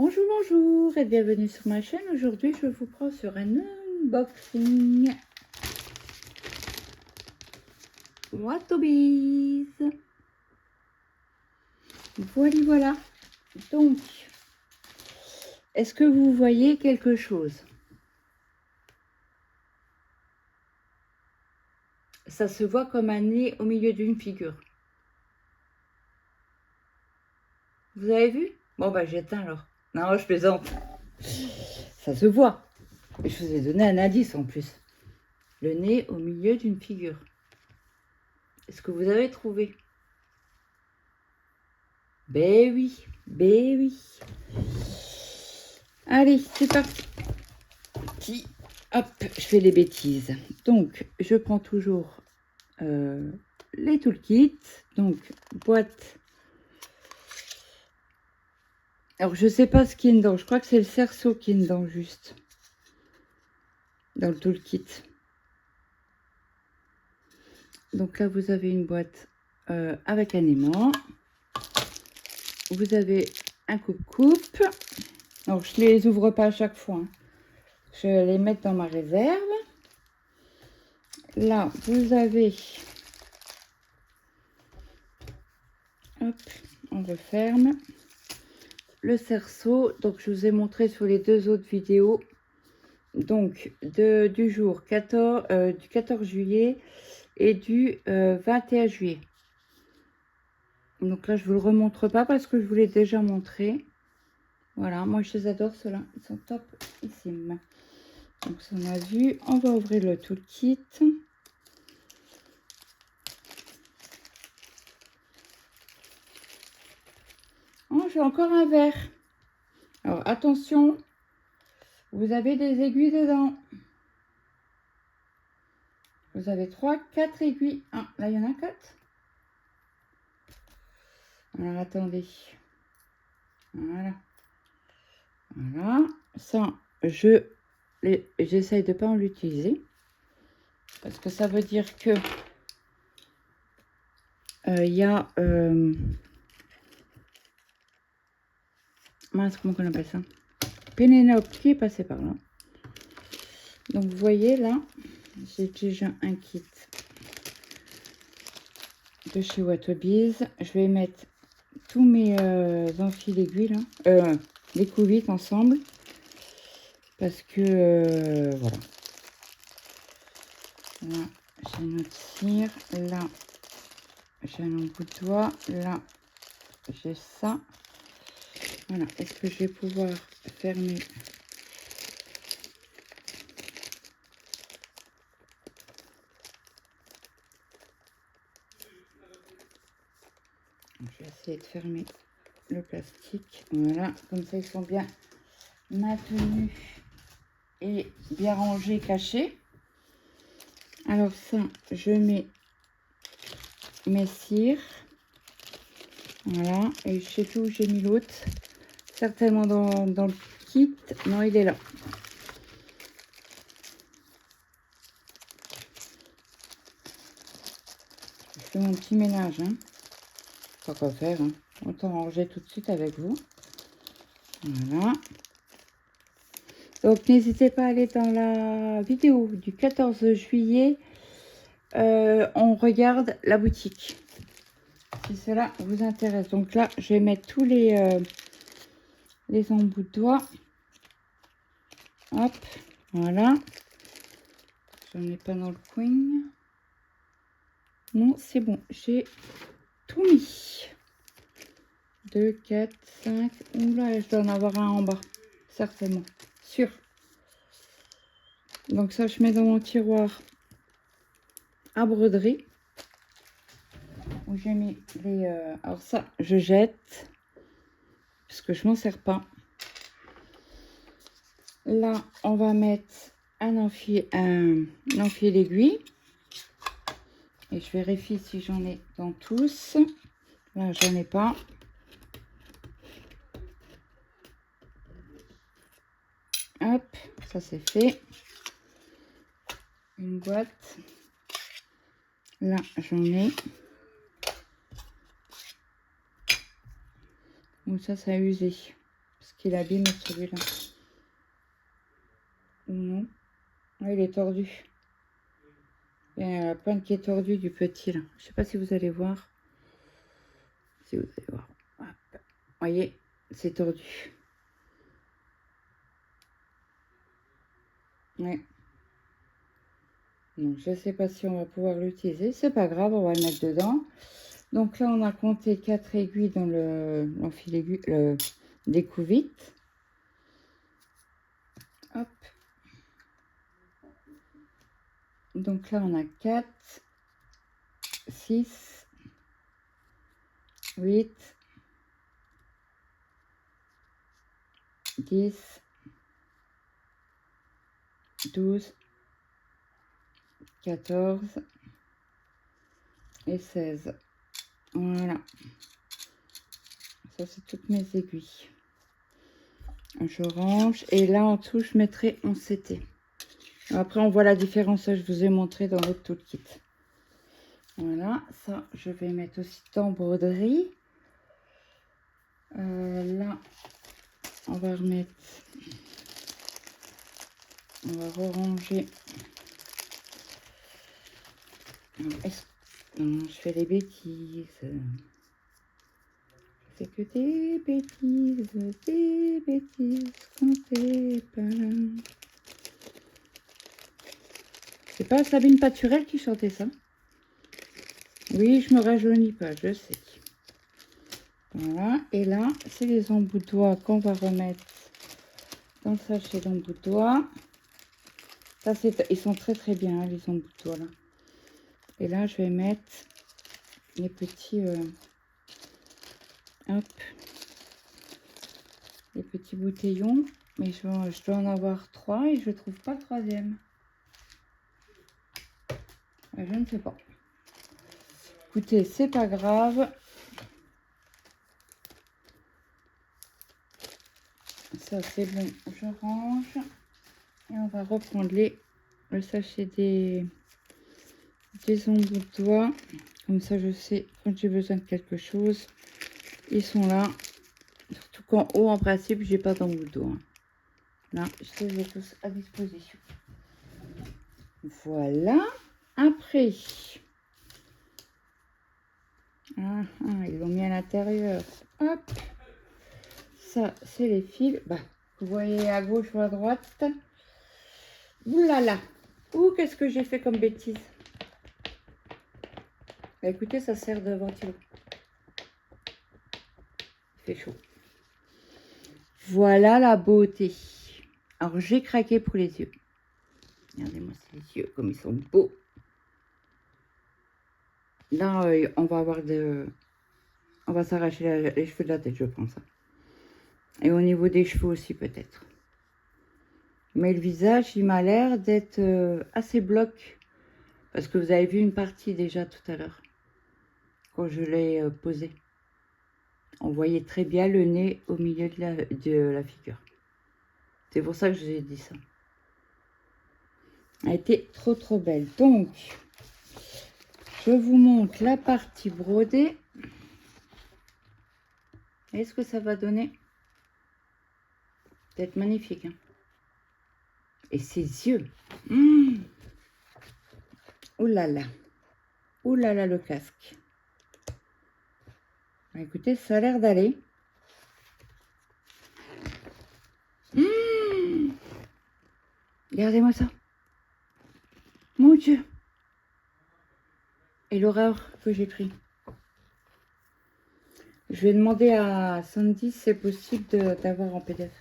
Bonjour, bonjour et bienvenue sur ma chaîne. Aujourd'hui, je vous prends sur un unboxing. Watobiz. Voilà. Donc, est-ce que vous voyez quelque chose? Ça se voit comme un nez au milieu d'une figure. Vous avez vu? Bon, bah j'éteins alors. Non, je plaisante. Ça se voit. Je vous ai donné un indice en plus. Le nez au milieu d'une figure. Est-ce que vous avez trouvé? Ben oui, ben oui. Allez, c'est parti. Hop, je fais les bêtises. Donc, je prends toujours les toolkits. Donc, boîte. Alors, je sais pas ce qui est dedans. Je crois que c'est le cerceau qui est dedans, juste. Dans le toolkit. Donc là, vous avez une boîte avec un aimant. Vous avez un coupe-coupe. Alors, je les ouvre pas à chaque fois. Hein. Je vais les mettre dans ma réserve. Là, vous avez... Hop, on referme. Le cerceau, donc je vous ai montré sur les deux autres vidéos. Donc, du jour 14, du 14 juillet et du 21 juillet. Donc là, je ne vous le remontre pas parce que je vous l'ai déjà montré. Voilà, moi je les adore ceux-là. Ils sont top ici. Donc ça on a vu. On va ouvrir le toolkit. Oh, j'ai encore un verre. Alors attention, vous avez des aiguilles dedans. Vous avez 4 aiguilles. Ah, là il y en a 4. Alors attendez. Voilà. Voilà. Ça, j'essaye de pas en l'utiliser. Parce que ça veut dire que il y a... mince, comment on appelle ça? Pénélope qui est passé par là. Donc vous voyez là, j'ai déjà un kit de chez Watobiz. Je vais mettre tous mes enfils aiguilles là, les coups ensemble parce que voilà. Là j'ai notre cire, là j'ai un embout de doigt, là j'ai ça. Voilà, est-ce que je vais pouvoir fermer? Je vais essayer de fermer le plastique. Voilà, comme ça ils sont bien maintenus et bien rangés, cachés. Alors ça, je mets mes cires. Voilà, et je sais plus où j'ai mis l'autre. Certainement dans le kit. Non, il est là. Je fais mon petit ménage. Hein. Pas quoi faire. Hein. Autant ranger tout de suite avec vous. Voilà. Donc, n'hésitez pas à aller dans la vidéo du 14 juillet. On regarde la boutique. Si cela vous intéresse. Donc là, je vais mettre tous les embouts de doigts. Hop, voilà. J'en ai pas dans le coin. Non, c'est bon. J'ai tout mis. 2, 4, 5. Oula, je dois en avoir un en bas. Certainement. Sûr. Donc ça, je mets dans mon tiroir à broderie. Où j'ai mis les... alors ça, je jette. Parce que je m'en sers pas. Là, on va mettre un enfil d'aiguille. Et je vérifie si j'en ai dans tous. Là, j'en ai pas. Hop, ça c'est fait. Une boîte. Là, j'en ai. Bon, ça a usé. Parce qu'il est abîmé celui-là. Ou non? Ouais, il est tordu. Il y a la pointe qui est tordue du petit là. Je sais pas si vous allez voir. Si vous allez voir. Hop. Voyez, c'est tordu. Ouais. Donc je sais pas si on va pouvoir l'utiliser. C'est pas grave, on va le mettre dedans. Donc là, on a compté 4 aiguilles dans l'enfil aigu, le découvite. Hop. Donc là, on a 4, 6, 8, 10, 12, 14 et 16. Voilà. Ça, c'est toutes mes aiguilles. Je range. Et là, en dessous, je mettrai 11 CT. Après, on voit la différence. Ça, je vous ai montré dans l'autre toolkit. Voilà. Ça, je vais mettre aussi dans broderie. Là, on va remettre... On va ranger. Non, je fais des bêtises. Je fais que des bêtises quand t'es pas là. C'est pas Sabine Paturel qui chantait ça? Oui, je me rajeunis pas, je sais. Voilà, et là, c'est les embouts de doigts qu'on va remettre dans le sachet d'embouts de doigts. Ça, ils sont très très bien, hein, les embouts de doigts là. Et là, je vais mettre les petits... hop. Les petits bouteillons. Mais je dois en avoir 3 et je trouve pas le 3e. Je ne sais pas. Écoutez, c'est pas grave. Ça, c'est bon. Je range. Et on va reprendre le sachet des embouts de doigts. Comme ça, je sais quand j'ai besoin de quelque chose. Ils sont là. Surtout qu'en haut, en principe, j'ai pas d'embouts de doigts. Là, je les ai tous à disposition. Voilà. Après, ils l'ont mis à l'intérieur. Hop. Ça, c'est les fils. Bah, vous voyez à gauche ou à droite. Ouh là là. Ouh, qu'est-ce que j'ai fait comme bêtise. Bah, écoutez, ça sert de ventilo. Il fait chaud. Voilà la beauté. Alors, j'ai craqué pour les yeux. Regardez-moi ces yeux, comme ils sont beaux. Là, on va avoir on va s'arracher les cheveux de la tête, je pense. Et au niveau des cheveux aussi, peut-être. Mais le visage, il m'a l'air d'être assez bloc. Parce que vous avez vu une partie déjà tout à l'heure. Quand je l'ai posé. On voyait très bien le nez au milieu de la figure. C'est pour ça que je vous ai dit ça. Elle était trop trop belle. Donc, je vous montre la partie brodée. Est-ce que ça va donner? Peut-être magnifique. Hein, et ses yeux. Ouh là là. Ouh là là, le casque. Bah, écoutez, ça a l'air d'aller. Regardez-moi ça. Mon Dieu. Et l'horreur que j'ai pris. Je vais demander à Sandy si c'est possible d'avoir en PDF.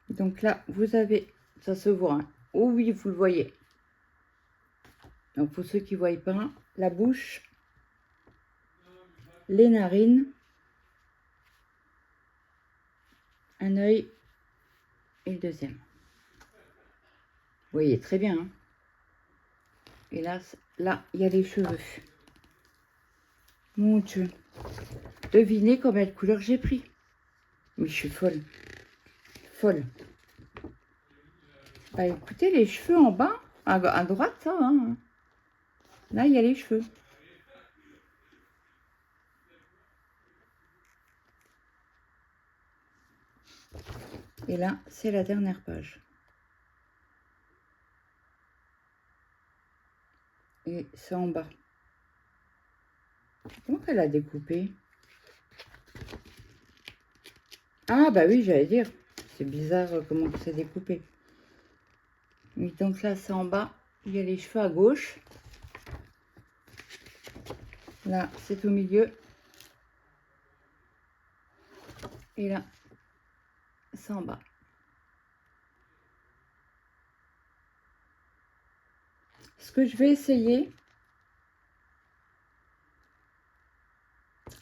Donc là, vous avez, ça se voit. Hein. Oh oui, vous le voyez. Donc pour ceux qui ne voient pas, la bouche, les narines, un œil et le deuxième. Vous voyez très bien. Hein. Et là, il y a les cheveux. Mon Dieu. Devinez combien de couleurs j'ai pris. Mais je suis folle. Folle. Bah écoutez, les cheveux en bas, à droite, ça, hein. Là, il y a les cheveux. Et là, c'est la dernière page. Et c'est en bas. Comment elle a découpé? Ah bah oui, j'allais dire. C'est bizarre comment c'est découpé. Oui, donc là, c'est en bas. Il y a les cheveux à gauche. Là, c'est au milieu. Et là, c'est en bas. Ce que je vais essayer,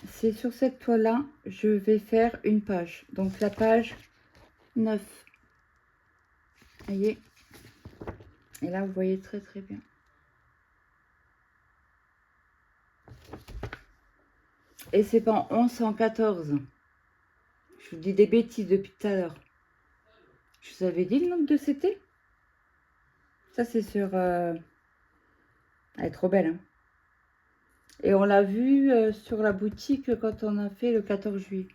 c'est sur cette toile-là, je vais faire une page. Donc la page 9. Vous voyez? Et là, vous voyez très très bien. Et c'est pas en 11, c'est en 14. Je vous dis des bêtises depuis tout à l'heure. Je vous avais dit le nombre de CT? Ça, c'est sur... Elle est trop belle, hein. Et on l'a vu sur la boutique quand on a fait le 14 juillet.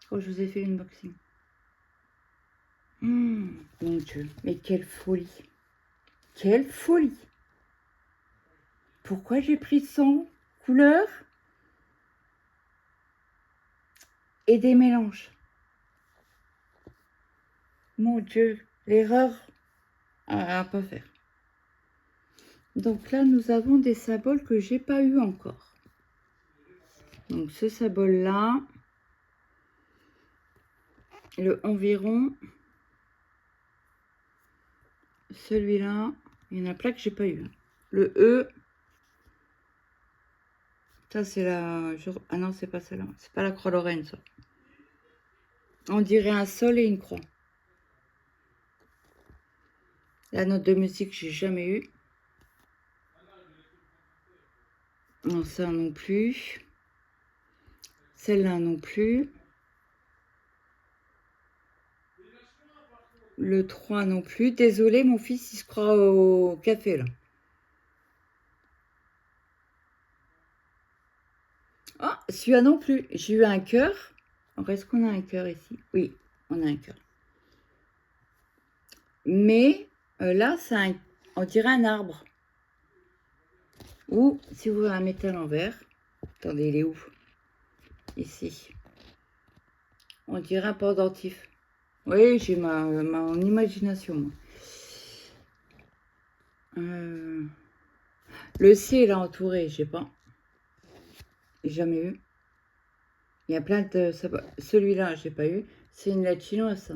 Quand je vous ai fait l'unboxing. Mon Dieu, mais quelle folie. Quelle folie. Pourquoi j'ai pris 100 couleurs et des mélanges? Mon Dieu, l'erreur à pas faire. Donc là, nous avons des symboles que j'ai pas eu encore. Donc ce symbole-là, le environ, celui-là, il y en a plein que j'ai pas eu. Le E, ça c'est la... Ah non, c'est pas celle-là, c'est pas la croix lorraine, ça. On dirait un sol et une croix. La note de musique, j'ai jamais eu. Non, ça non plus. Celle-là non plus. Le 3 non plus. Désolé, mon fils, il se croit au café, là. Ah, celui-là non plus. J'ai eu un cœur. Alors, est-ce qu'on a un cœur ici? Oui, on a un cœur. Mais là, c'est on dirait un arbre. Ou, si vous la mettez à l'envers. Attendez, il est où? Ici. On dirait un pendentif. Oui, j'ai mon imagination, moi. Le ciel est entouré, je sais pas. J'ai jamais eu. Il y a plein de... Celui-là, j'ai pas eu. C'est une lettre chinoise, ça.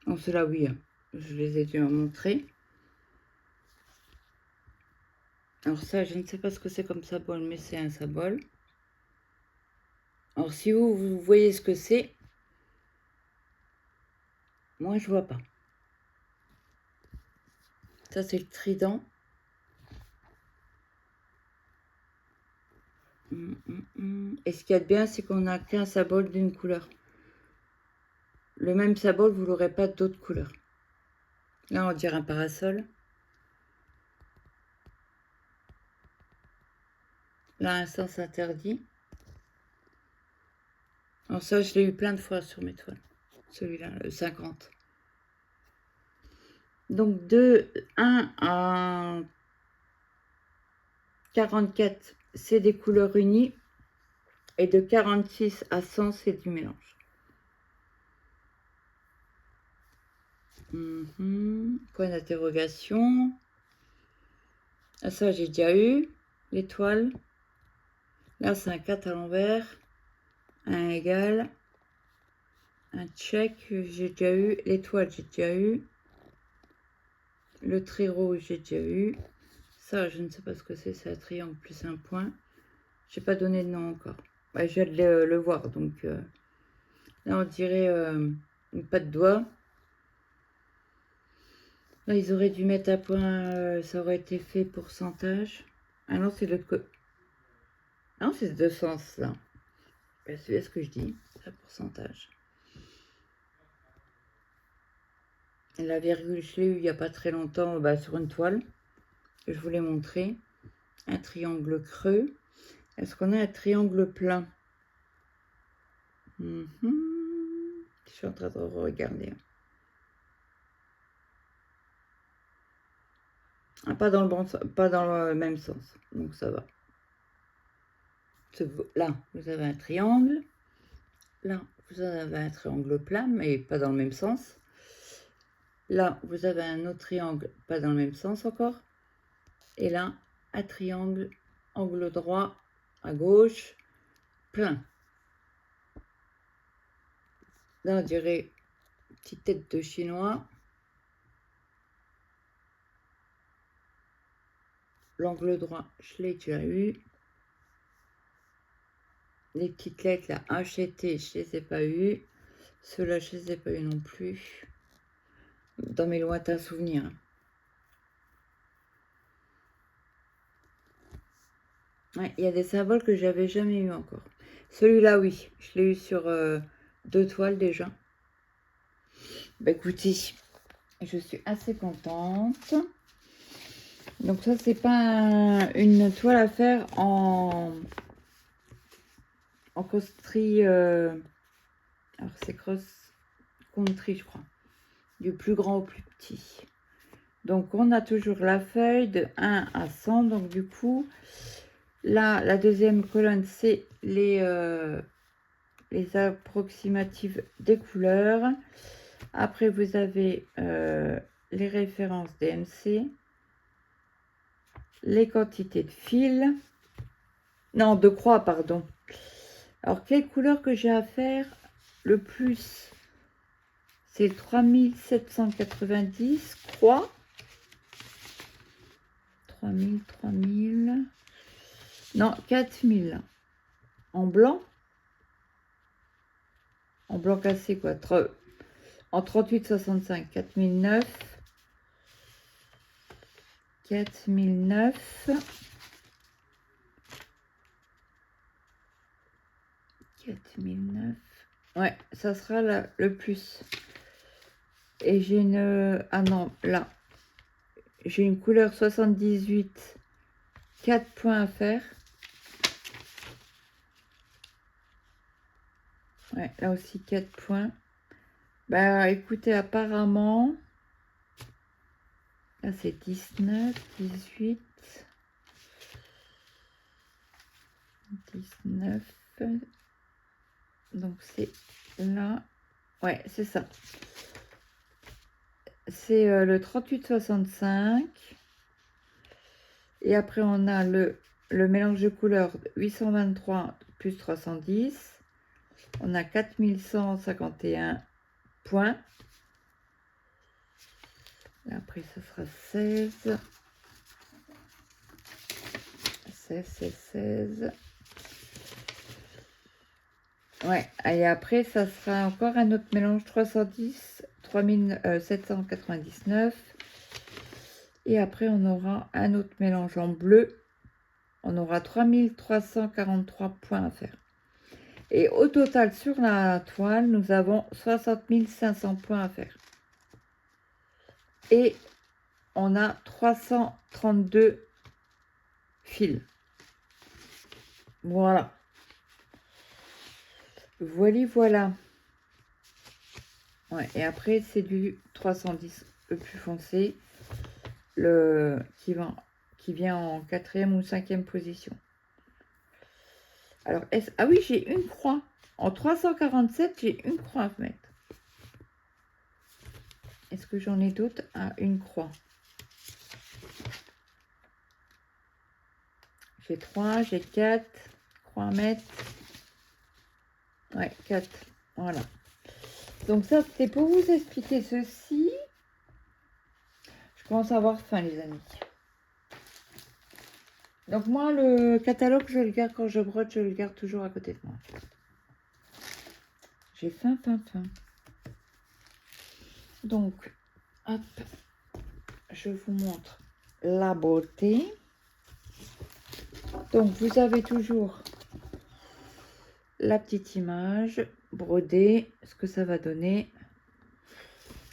Oh, cela oui. Hein. Je les ai dû en montrer. Alors ça, je ne sais pas ce que c'est comme symbole, mais c'est un symbole. Alors si vous voyez ce que c'est, moi je vois pas. Ça c'est le trident. Et ce qu'il y a de bien, c'est qu'on n'a qu'un symbole d'une couleur. Le même symbole, vous l'aurez pas d'autres couleurs. Là, on dirait un parasol. Là, un sens interdit. Alors ça, je l'ai eu plein de fois sur mes toiles. Celui-là, le 50. Donc de 1 à 44, c'est des couleurs unies. Et de 46 à 100, c'est du mélange. Point d'interrogation. Ah, ça, j'ai déjà eu. L'étoile. Là, c'est un 4 à l'envers. Un égal. Un check, j'ai déjà eu. L'étoile, j'ai déjà eu. Le trait rouge, j'ai déjà eu. Ça, je ne sais pas ce que c'est. C'est un triangle plus un point. Je n'ai pas donné de nom encore. Ouais, je viens de le voir. Donc, là, on dirait une patte de doigt. Là, ils auraient dû mettre à point, ça aurait été fait pourcentage. Ah non, c'est l'autre côté. Non, c'est ce sens-là. C'est ce que je dis, c'est un pourcentage. Et la virgule, je l'ai eu il n'y a pas très longtemps sur une toile. Je vous l'ai montré. Un triangle creux. Est-ce qu'on a un triangle plein? Je suis en train de regarder. Ah, pas dans le bon sens, pas dans le même sens. Donc ça va. Là, vous avez un triangle. Là, vous avez un triangle plat, mais pas dans le même sens. Là, vous avez un autre triangle, pas dans le même sens encore. Et là, un triangle, angle droit, à gauche, plein. Là, on dirait petite tête de chinois. L'angle droit, je l'ai déjà eu. Les petites lettres là, HT, je les ai pas eues. Ceux-là, je les ai pas eu non plus. Dans mes lointains souvenirs. Ouais, il y a des symboles que j'avais jamais eu encore. Celui-là, oui, je l'ai eu sur 2 toiles déjà. Bah écoutez, je suis assez contente. Donc ça, c'est pas une toile à faire en cross-tri. Alors c'est cross-country, je crois. Du plus grand au plus petit. Donc on a toujours la feuille de 1 à 100. Donc du coup, là, la deuxième colonne, c'est les approximatives des couleurs. Après, vous avez les références DMC, les quantités de fils, non, de croix, pardon. Alors, quelle couleur que j'ai à faire le plus? C'est 3790 croix. 3000. Non, 4000. En blanc. En blanc cassé, quoi. En 38,65. 4009. 4009. 4009. Ouais, ça sera le plus. Et j'ai une... Ah non, là. J'ai une couleur 78. 4 points à faire. Ouais, là aussi 4 points. Bah écoutez, apparemment... Là c'est 19, 18... 19... Donc c'est là... Ouais, c'est ça. C'est le 38,65. Et après, on a le mélange de couleurs 823 plus 310. On a 4151 points. Et après, ça sera 16. 16. Ouais, et après, ça sera encore un autre mélange 310, 3799. Et après, on aura un autre mélange en bleu. On aura 3343 points à faire. Et au total, sur la toile, nous avons 60 500 points à faire. Et on a 332 fils. Voilà. Voilà. Ouais, et après, c'est du 310, le plus foncé, qui vient en 4e ou 5e position. Alors, ah oui, j'ai une croix. En 347, j'ai une croix à mettre. Est-ce que j'en ai d'autres? Ah, une croix. J'ai 3, j'ai 4 croix à mettre. Ouais, 4. Voilà. Donc ça, c'était pour vous expliquer ceci. Je commence à avoir faim, les amis. Donc moi, le catalogue, je le garde quand je brode, je le garde toujours à côté de moi. J'ai faim. Donc, hop, je vous montre la beauté. Donc, vous avez toujours la petite image brodée, ce que ça va donner.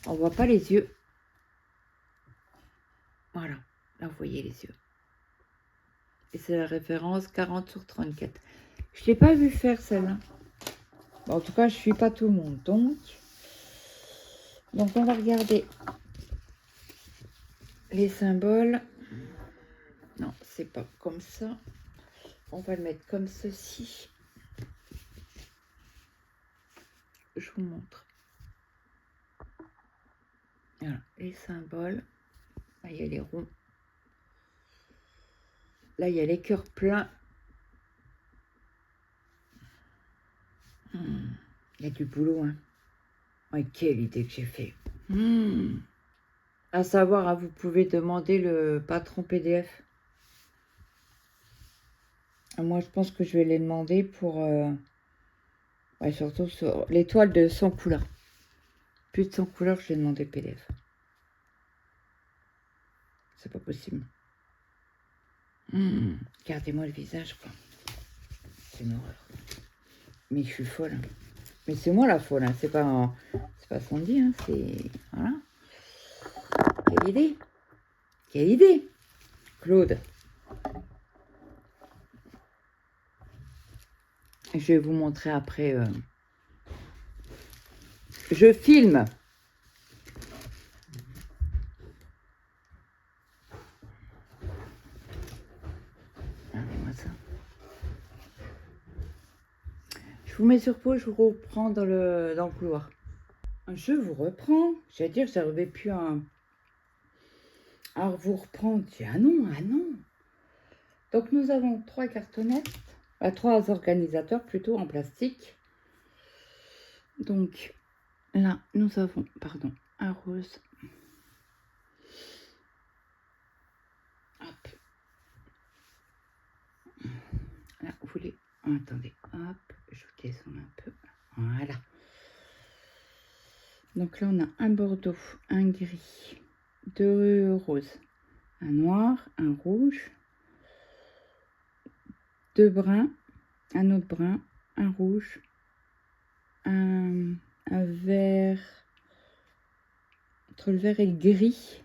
On voit pas les yeux. Voilà, là, vous voyez les yeux. Et c'est la référence 40 sur 34. Je ne l'ai pas vu faire celle-là. En tout cas, je suis pas tout le monde. Donc on va regarder les symboles. Non, c'est pas comme ça. On va le mettre comme ceci. Je vous montre. Voilà, les symboles. Là, il y a les ronds. Là, il y a les cœurs pleins. Il y a du boulot, hein. Ouais, quelle idée que j'ai fait. À savoir, hein, vous pouvez demander le patron PDF. Moi, je pense que je vais les demander pour... ouais, surtout sur les toiles de 100 couleurs. Plus de 100 couleurs, je vais demander le PDF. C'est pas possible. Regardez-moi le visage, quoi. C'est une horreur. Mais je suis folle. Hein. Mais c'est moi la folle, hein. C'est pas Sandy, hein. C'est... Voilà. Quelle idée. Quelle idée, Claude. Je vais vous montrer après. Je filme. Regardez-moi ça. Je vous mets sur pause, je vous reprends dans le couloir. Je vous reprends. J'allais dire, j'arrivais plus à vous reprendre. Je dis, ah non, ah non. Donc nous avons 3 cartonnettes, 3 organisateurs plutôt en plastique. Donc là, nous avons, pardon, un rose. Hop. Là, vous voulez... Oh, attendez, hop, je descends un peu. Voilà. Donc là, on a un bordeaux, un gris, 2 roses, un noir, un rouge, 2 bruns, un autre brun, un rouge, un vert, entre le vert et le gris,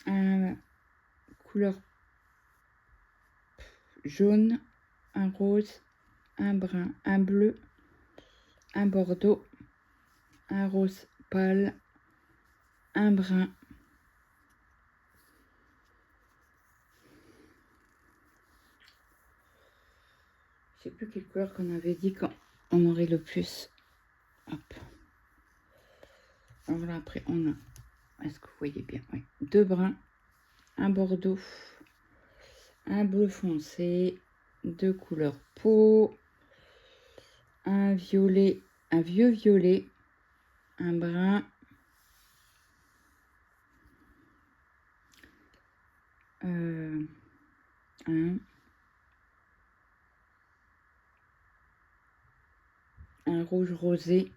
un couleur jaune, un rose, un brun, un bleu, un bordeaux, un rose pâle, un brun, je sais plus quelle couleur qu'on avait dit quand on aurait le plus. Hop. Alors là, après, on a, est-ce que vous voyez bien? Oui. 2 bruns, un bordeaux, un bleu foncé, 2 couleurs peau, un violet, un vieux violet, un brun, un rouge rosé,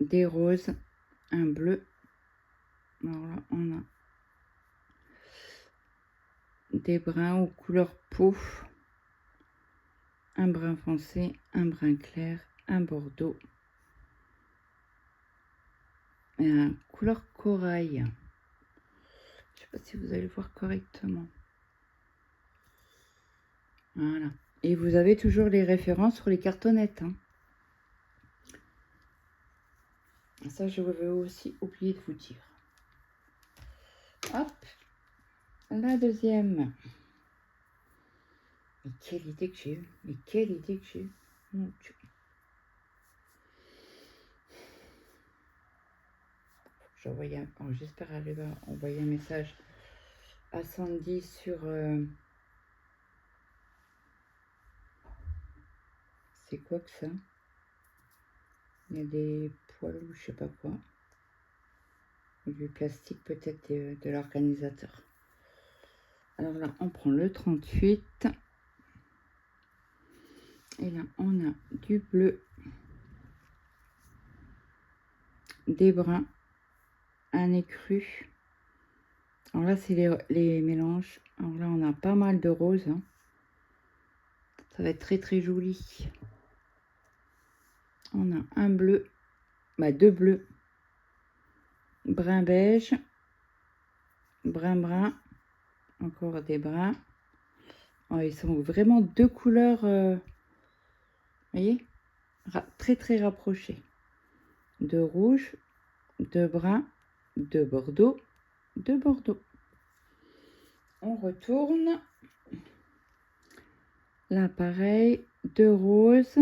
des roses, un bleu. Alors là, on a des bruns aux couleurs peau, un brun foncé, un brun clair, un bordeaux et un couleur corail. Je sais pas si vous allez voir correctement. Voilà. Et vous avez toujours les références sur les cartonnettes. Hein. Ça, je vais aussi oublier de vous dire. Hop. La deuxième. Mais quelle idée que j'ai eue. Mais quelle idée que j'ai eue. Mon Dieu. J'espère arriver à envoyer un message à Sandy sur... c'est quoi que ça? Il y a des poils ou je sais pas quoi. Du plastique peut-être de l'organisateur. Alors là, on prend le 38. Et là, on a du bleu, des bruns, un écru. Alors là, c'est les mélanges. Alors là, on a pas mal de roses. Hein. Ça va être très très joli. On a un bleu, 2 bleus, brun beige, brun, encore des bruns. Oh, ils sont vraiment 2 couleurs voyez, très très rapproché. 2 rouges, 2 bruns, 2 bordeaux, 2 bordeaux. On retourne. Là, pareil, 2 roses.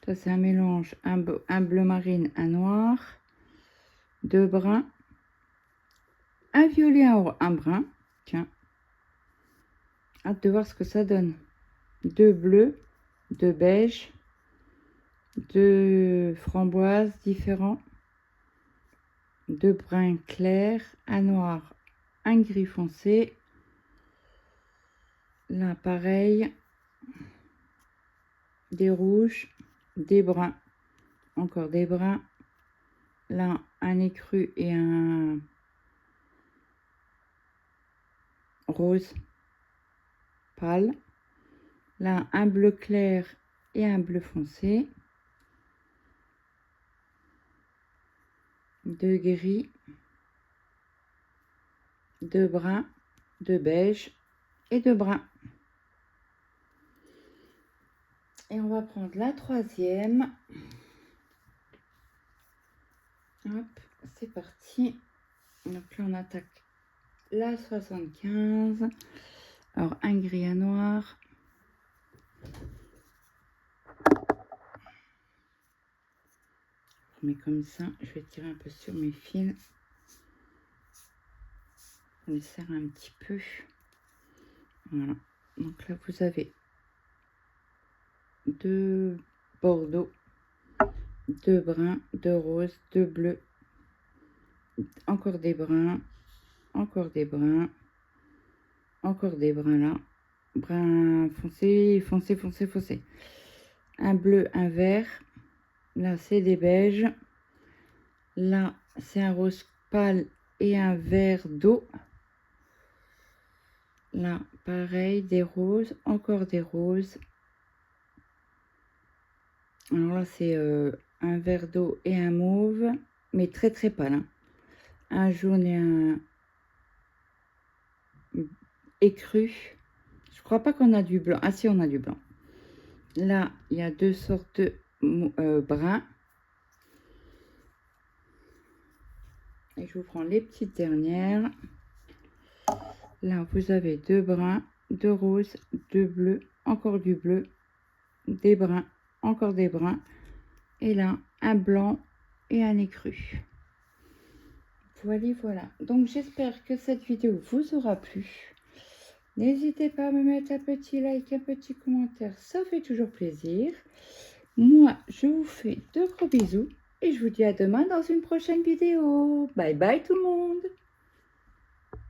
Ça, c'est un mélange, un bleu marine, un noir, 2 bruns, un violet, un brun. Tiens, hâte de voir ce que ça donne. 2 bleus, 2 beiges, 2 framboises différents, 2 bruns clairs, un noir, un gris foncé. Là, pareil, des rouges, des bruns, encore des bruns. Là, un écru et un rose pâle. Là, un bleu clair et un bleu foncé. 2 gris, 2 bruns, 2 beiges et 2 bruns. Et on va prendre la troisième. Hop, c'est parti. Donc là, on attaque la 75. Alors, un gris, un noir. Je mets comme ça. Je vais tirer un peu sur mes fils. On les serre un petit peu. Voilà. Donc là, vous avez 2 bordeaux, 2 bruns, 2 roses, 2 bleus, encore des bruns, encore des bruns, encore des bruns là, brun foncé, foncé, foncé, foncé. Un bleu, un vert. Là, c'est des beiges. Là, c'est un rose pâle et un vert d'eau. Là, pareil, des roses, encore des roses. Alors là, c'est un vert d'eau et un mauve, mais très très pâle. Hein. Un jaune et un écru. Je crois pas qu'on a du blanc. Ah si, on a du blanc. Là, il y a 2 sortes de bruns. Et je vous prends les petites dernières. Là, vous avez 2 bruns, 2 roses, 2 bleus, encore du bleu, des bruns, encore des bruns. Et là, un blanc et un écru. Voilà, voilà. Donc, j'espère que cette vidéo vous aura plu. N'hésitez pas à me mettre un petit like, un petit commentaire. Ça fait toujours plaisir. Moi, je vous fais de gros bisous. Et je vous dis à demain dans une prochaine vidéo. Bye bye tout le monde.